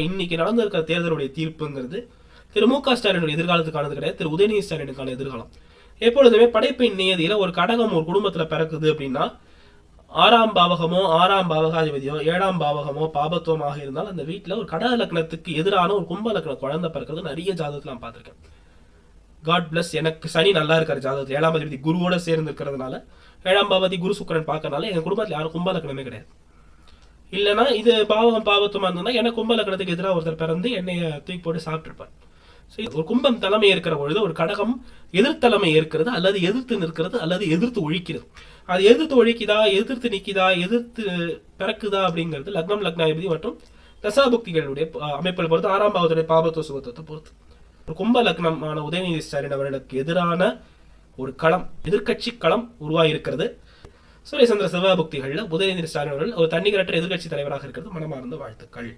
இன்னைக்கு நடந்திருக்கிற தேர்தலுடைய தீர்ப்புங்கிறது திரு மு க ஸ்டாலினுடைய எதிர்காலத்துக்கானது கிடையாது, திரு உதயநிதி ஸ்டாலினுக்கான எதிர்காலம். எப்பொழுதுமே படைப்பின் நியதியில ஒரு கடகம் ஒரு குடும்பத்துல பிறக்குது அப்படின்னா 6ஆம் பாவகமோ 6ஆம் பாவகாதிபதியோ 7ஆம் பாவகமோ பாபத்துவமாக இருந்தால் அந்த வீட்டுல ஒரு கடக லக்னத்துக்கு எதிரான ஒரு கும்ப லக்ன குழந்தை பிறக்கிறது நிறைய ஜாதகத்துல நான் பார்த்திருக்கேன். காட் பிளஸ், எனக்கு சனி நல்லா இருக்காரு ஜாதகத்தில், 7ஆம் அதிபதி குருவோட சேர்ந்து இருக்கிறதுனால, 7ஆம் பாவதி குரு சுக்கரன் பார்க்கறதுனால எங்க குடும்பத்தில் யாரும் கும்ப லக்னமே கிடையாது. இல்லைன்னா இது பாவகம் பாவத்துவமா இருந்ததுன்னா எனக்கு கும்ப லக்னத்துக்கு எதிராக ஒருத்தர் பிறந்து என்னைய தூக்கி போட்டு சாப்பிட்டுருப்பார். ஒரு கும்பம் தலைமை ஏற்கிற பொழுது ஒரு கடகம் எதிர்த்தலைமை ஏற்கிறது அல்லது எதிர்த்து நிற்கிறது அல்லது எதிர்த்து ஒழிக்கிறது. அது எதிர்த்து ஒழிக்குதா, எதிர்த்து நிற்குதா, எதிர்த்து பிறக்குதா அப்படிங்கிறது லக்னம் லக்னாதிபதி மற்றும் தசாபுக்திகளுடைய அமைப்பில் பொறுத்து 6ஆம் பாவத்துடைய பாபத்துவ சுகத்துவத்தை பொறுத்து. ஒரு கும்ப லக்னமான உதயநிதி ஸ்டாலின் அவர்களுக்கு எதிரான ஒரு களம், எதிர்கட்சி களம் உருவாகியிருக்கிறது. சூரியசந்திர சிவபுக்திகளில் உதயநிதி ஸ்டாலின் அவர்கள் ஒரு தன்னிகரற்ற எதிர்கட்சி தலைவராக இருக்கிறது மனமார்ந்த வாழ்த்துக்கள்.